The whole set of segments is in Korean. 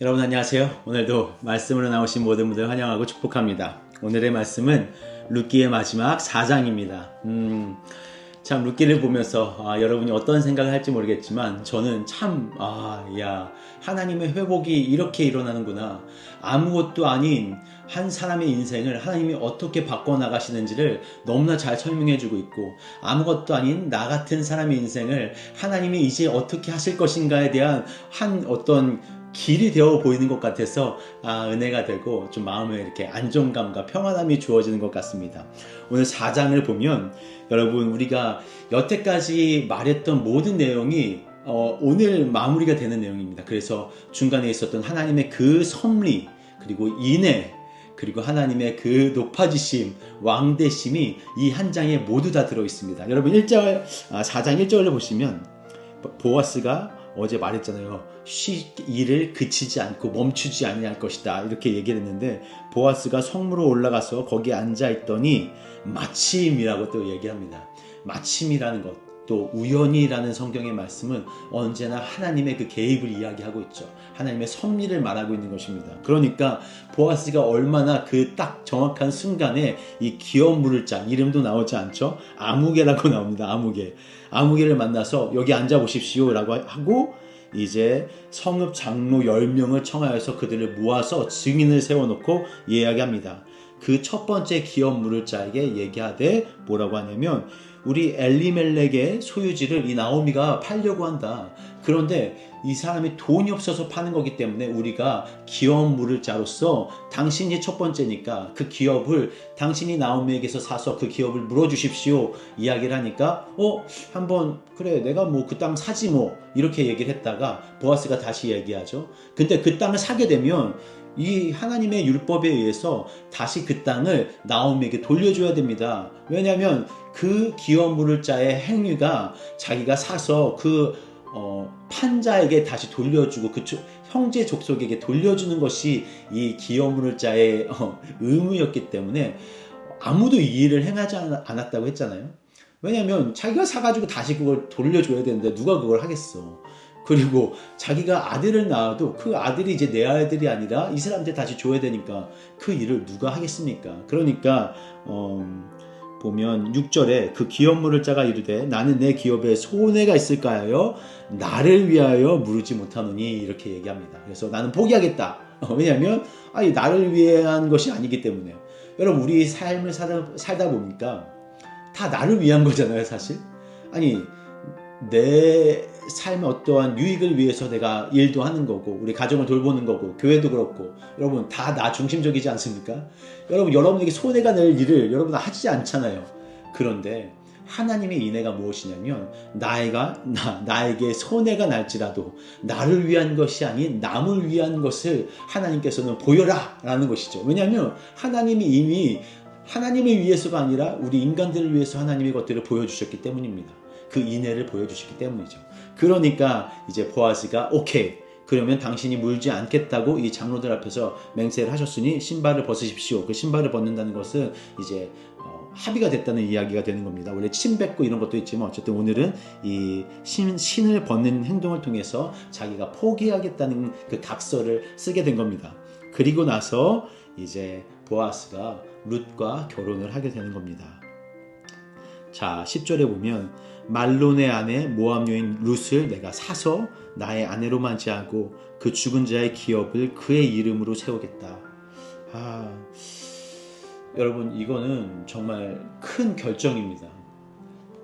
여러분 안녕하세요. 오늘도 말씀으로 나오신 모든 분들 환영하고 축복합니다. 오늘의 말씀은 룻기의 마지막 4장입니다. 참 룻기를 보면서 여러분이 어떤 생각을 할지 모르겠지만 저는 참 하나님의 회복이 이렇게 일어나는구나. 아무것도 아닌 한 사람의 인생을 하나님이 어떻게 바꿔나가시는지를 너무나 잘 설명해주고 있고, 아무것도 아닌 나 같은 사람의 인생을 하나님이 이제 어떻게 하실 것인가에 대한 한 어떤 길이 되어 보이는 것 같아서 은혜가 되고 좀 마음에 이렇게 안정감과 평안함이 주어지는 것 같습니다. 오늘 4장을 보면 여러분, 우리가 여태까지 말했던 모든 내용이 오늘 마무리가 되는 내용입니다. 그래서 중간에 있었던 하나님의 그 섭리, 그리고 인애, 그리고 하나님의 그 높아지심, 왕대심이 이 한 장에 모두 다 들어있습니다. 여러분 4장 1절을 보시면 보아스가 어제 말했잖아요. 일을 그치지 않고 멈추지 아니할 것이다, 이렇게 얘기를 했는데, 보아스가 성무로 올라가서 거기에 앉아있더니 마침이라고 또 얘기합니다. 마침이라는 것, 또 우연이라는 성경의 말씀은 언제나 하나님의 그 개입을 이야기하고 있죠. 하나님의 섭리를 말하고 있는 것입니다. 그러니까 보아스가 얼마나 그 딱 정확한 순간에 이 기업 물을 자, 이름도 나오지 않죠. 아무개라고 나옵니다. 아무개를 만나서 여기 앉아보십시오 라고 하고, 이제 성읍 장로 10명을 청하여서 그들을 모아서 증인을 세워놓고 이야기합니다. 그 첫 번째 기업 물을 자에게 얘기하되 뭐라고 하냐면, 우리 엘리멜렉의 소유지를 이 나오미가 팔려고 한다. 그런데 이 사람이 돈이 없어서 파는 거기 때문에 우리가 기업 물을 자로서 당신이 첫 번째니까 그 기업을 당신이 나오미에게서 사서 그 기업을 물어주십시오 이야기를 하니까 한번 그래, 내가 뭐 그 땅 사지 뭐, 이렇게 얘기를 했다가 보아스가 다시 얘기하죠. 근데 그 땅을 사게 되면 이 하나님의 율법에 의해서 다시 그 땅을 나오미에게 돌려줘야 됩니다. 왜냐하면 그 기업 물을 자의 행위가 자기가 사서 그 판자에게 다시 돌려주고 그 형제 족속에게 돌려주는 것이 이 기업 물을 자의 의무였기 때문에 아무도 이 일을 행하지 않았다고 했잖아요. 왜냐하면 자기가 사가지고 다시 그걸 돌려줘야 되는데 누가 그걸 하겠어. 그리고 자기가 아들을 낳아도 그 아들이 이제 내 아들이 아니라 이 사람한테 다시 줘야 되니까 그 일을 누가 하겠습니까? 그러니까 보면 6절에 그 기업 물을 자가 이르되 나는 내 기업에 손해가 있을까요? 나를 위하여 물지 못하노니, 이렇게 얘기합니다. 그래서 나는 포기하겠다. 왜냐하면 나를 위한 것이 아니기 때문에. 여러분, 우리 삶을 살다 보니까 다 나를 위한 거잖아요, 사실. 내 삶의 어떠한 유익을 위해서 내가 일도 하는 거고, 우리 가정을 돌보는 거고, 교회도 그렇고, 여러분 다 나 중심적이지 않습니까? 여러분에게 손해가 될 일을 여러분 하지 않잖아요. 그런데 하나님의 인애가 무엇이냐면, 나에게 손해가 날지라도 나를 위한 것이 아닌 남을 위한 것을 하나님께서는 보여라 라는 것이죠. 왜냐하면 하나님이 이미 하나님을 위해서가 아니라 우리 인간들을 위해서 하나님의 것들을 보여주셨기 때문입니다. 그 인애를 보여주시기 때문이죠. 그러니까 이제 보아스가 오케이, 그러면 당신이 물지 않겠다고 이 장로들 앞에서 맹세를 하셨으니 신발을 벗으십시오. 그 신발을 벗는다는 것은 이제 합의가 됐다는 이야기가 되는 겁니다. 원래 침 뱉고 이런 것도 있지만 어쨌든 오늘은 이 신을 벗는 행동을 통해서 자기가 포기하겠다는 그 각서를 쓰게 된 겁니다. 그리고 나서 이제 보아스가 룻과 결혼을 하게 되는 겁니다. 자, 10절에 보면 말론의 아내 모압 여인 룻을 내가 사서 나의 아내로 맞이하고 그 죽은 자의 기업을 그의 이름으로 세우겠다. 여러분, 이거는 정말 큰 결정입니다.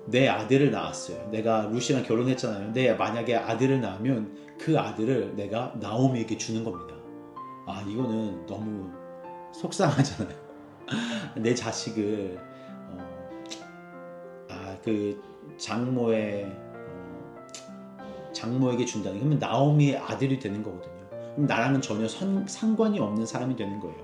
내 아들을 낳았어요. 내가 룻이랑 결혼했잖아요. 만약에 아들을 낳으면 그 아들을 내가 나오미에게 주는 겁니다. 이거는 너무 속상하잖아요. 내 자식을 그 장모에게 준다는, 그러면 나오미의 아들이 되는 거거든요. 그럼 나랑은 전혀 상관이 없는 사람이 되는 거예요.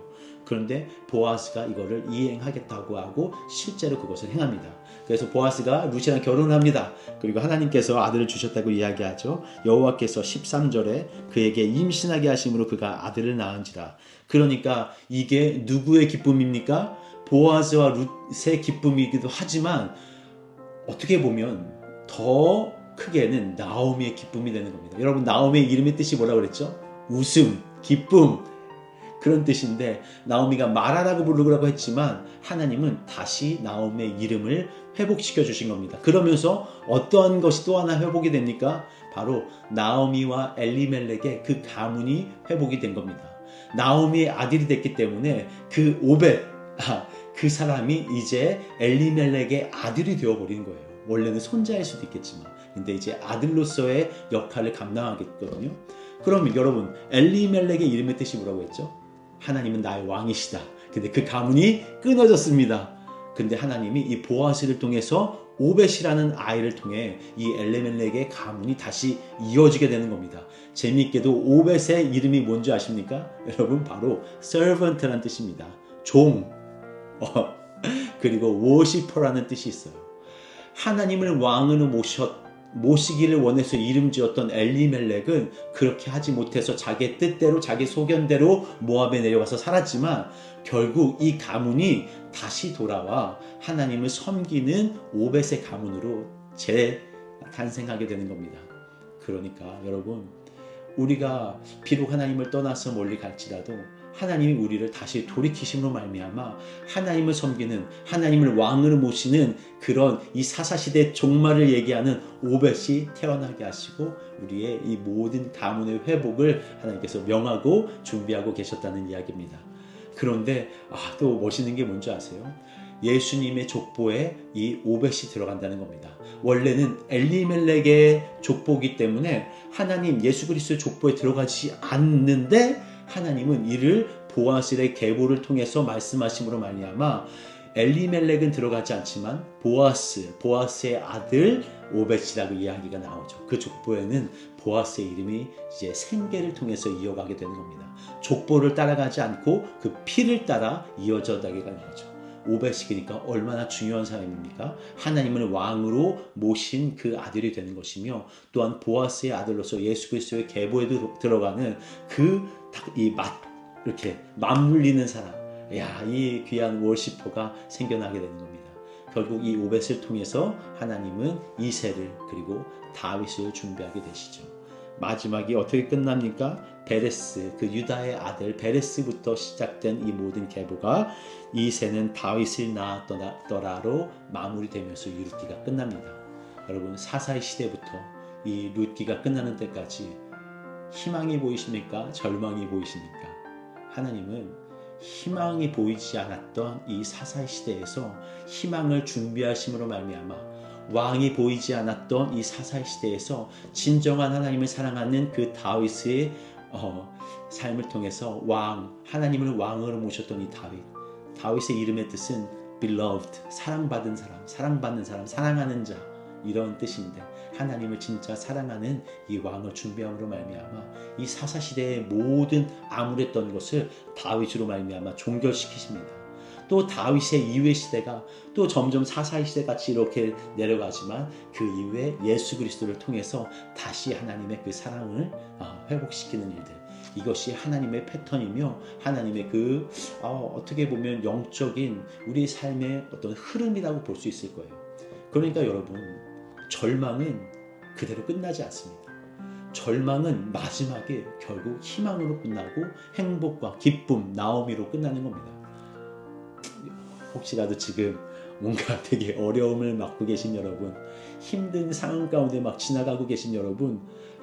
그런데 보아스가 이거를 이행하겠다고 하고 실제로 그것을 행합니다. 그래서 보아스가 룻이랑 결혼을 합니다. 그리고 하나님께서 아들을 주셨다고 이야기하죠. 여호와께서 13절에 그에게 임신하게 하심으로 그가 아들을 낳은지라. 그러니까 이게 누구의 기쁨입니까? 보아스와 룻의 기쁨이기도 하지만 어떻게 보면 더 크게는 나오미의 기쁨이 되는 겁니다. 여러분, 나오미의 이름의 뜻이 뭐라고 그랬죠? 웃음, 기쁨 그런 뜻인데 나오미가 말하라고 부르라고 했지만 하나님은 다시 나오미의 이름을 회복시켜 주신 겁니다. 그러면서 어떠한 것이 또 하나 회복이 됩니까? 바로 나오미와 엘리멜렉의 그 가문이 회복이 된 겁니다. 나오미의 아들이 됐기 때문에 그 오벳, 그 사람이 이제 엘리멜렉의 아들이 되어버린 거예요. 원래는 손자일 수도 있겠지만 근데 이제 아들로서의 역할을 감당하겠거든요. 그러면 여러분 엘리멜렉의 이름의 뜻이 뭐라고 했죠? 하나님은 나의 왕이시다. 근데 그 가문이 끊어졌습니다. 근데 하나님이 이 보아스를 통해서 오벳이라는 아이를 통해 이 엘리멜렉의 가문이 다시 이어지게 되는 겁니다. 재미있게도 오벳의 이름이 뭔지 아십니까? 여러분 바로 servant라는 뜻입니다. 종. 그리고 worshipper라는 뜻이 있어요. 하나님을 왕으로 모시기를 원해서 이름 지었던 엘리멜렉은 그렇게 하지 못해서 자기 뜻대로 자기 소견대로 모압에 내려가서 살았지만 결국 이 가문이 다시 돌아와 하나님을 섬기는 오벳의 가문으로 재탄생하게 되는 겁니다. 그러니까 여러분 우리가 비록 하나님을 떠나서 멀리 갈지라도 하나님이 우리를 다시 돌이키심으로 말미암아 하나님을 섬기는 하나님을 왕으로 모시는 그런 이 사사시대 종말을 얘기하는 오벳이 태어나게 하시고 우리의 이 모든 가문의 회복을 하나님께서 명하고 준비하고 계셨다는 이야기입니다. 그런데 또 멋있는 게 뭔지 아세요? 예수님의 족보에 이 오벳이 들어간다는 겁니다. 원래는 엘리멜렉의 족보이기 때문에 하나님 예수 그리스도의 족보에 들어가지 않는데 하나님은 이를 보아스의 계보를 통해서 말씀하심으로 말미암아 엘리멜렉은 들어가지 않지만 보아스의 아들 오벳이라고 이야기가 나오죠. 그 족보에는 보아스의 이름이 이제 생계를 통해서 이어가게 되는 겁니다. 족보를 따라가지 않고 그 피를 따라 이어져 가게 되는 거죠. 오벳이니까 얼마나 중요한 사람입니까? 하나님을 왕으로 모신 그 아들이 되는 것이며 또한 보아스의 아들로서 예수 그리스도의 계보에 들어가는 이렇게 맞물리는 사람, 이 귀한 워시퍼가 생겨나게 되는 겁니다. 결국 이 오벳을 통해서 하나님은 이새를 그리고 다윗을 준비하게 되시죠. 마지막이 어떻게 끝납니까? 베레스, 그 유다의 아들 베레스부터 시작된 이 모든 계보가 이새는 다윗을 낳았더라로 마무리되면서 이 룻기가 끝납니다. 여러분 사사의 시대부터 이 룻기가 끝나는 때까지 희망이 보이십니까? 절망이 보이십니까? 하나님은 희망이 보이지 않았던 이 사사의 시대에서 희망을 준비하심으로 말미암아 왕이 보이지 않았던 이 사사의 시대에서 진정한 하나님을 사랑하는 그 다윗의 삶을 통해서 하나님을 왕으로 모셨던 이 다윗의 이름의 뜻은 beloved, 사랑받은 사람, 사랑받는 사람, 사랑하는 자 이런 뜻인데 하나님을 진짜 사랑하는 이 왕을 준비함으로 말미암아 이 사사시대의 모든 암울했던 것을 다윗으로 말미암아 종결시키십니다. 또 다윗의 이후의 시대가 또 점점 사사의 시대같이 이렇게 내려가지만 그 이후에 예수 그리스도를 통해서 다시 하나님의 그 사랑을 회복시키는 일들, 이것이 하나님의 패턴이며 하나님의 어떻게 보면 영적인 우리 삶의 어떤 흐름이라고 볼 수 있을 거예요. 그러니까 여러분 절망은 그대로 끝나지 않습니다. 절망은 마지막에 결국 희망으로 끝나고 행복과 기쁨, 나오미로 끝나는 겁니다. 혹시라도 지금 뭔가 되게 어려움을 맡고 계신 여러분, 힘든 상황 가운데 막 지나가고 계신 여러분,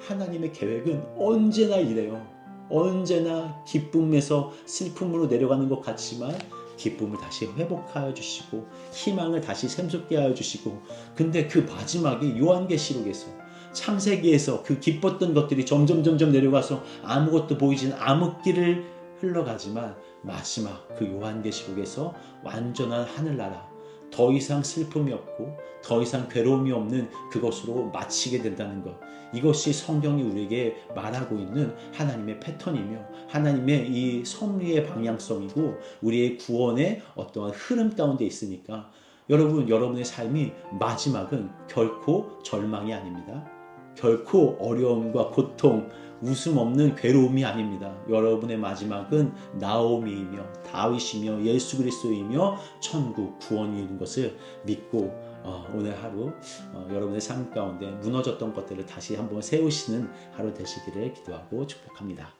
하나님의 계획은 언제나 이래요. 언제나 기쁨에서 슬픔으로 내려가는 것 같지만 기쁨을 다시 회복하여 주시고 희망을 다시 샘솟게 하여 주시고, 근데 그 마지막에 요한계시록에서 창세기에서 그 기뻤던 것들이 점점 내려가서 아무것도 보이지 않는 암흑기를 흘러가지만 마지막 그 요한계시록에서 완전한 하늘나라, 더 이상 슬픔이 없고 더 이상 괴로움이 없는 그것으로 마치게 된다는 것, 이것이 성경이 우리에게 말하고 있는 하나님의 패턴이며 하나님의 이 섭리의 방향성이고 우리의 구원의 어떠한 흐름 가운데 있으니까 여러분의 삶이 마지막은 결코 절망이 아닙니다. 결코 어려움과 고통, 웃음 없는 괴로움이 아닙니다. 여러분의 마지막은 나오미이며 다윗이며 예수 그리스도이며 천국 구원이 있는 것을 믿고 오늘 하루 여러분의 삶 가운데 무너졌던 것들을 다시 한번 세우시는 하루 되시기를 기도하고 축복합니다.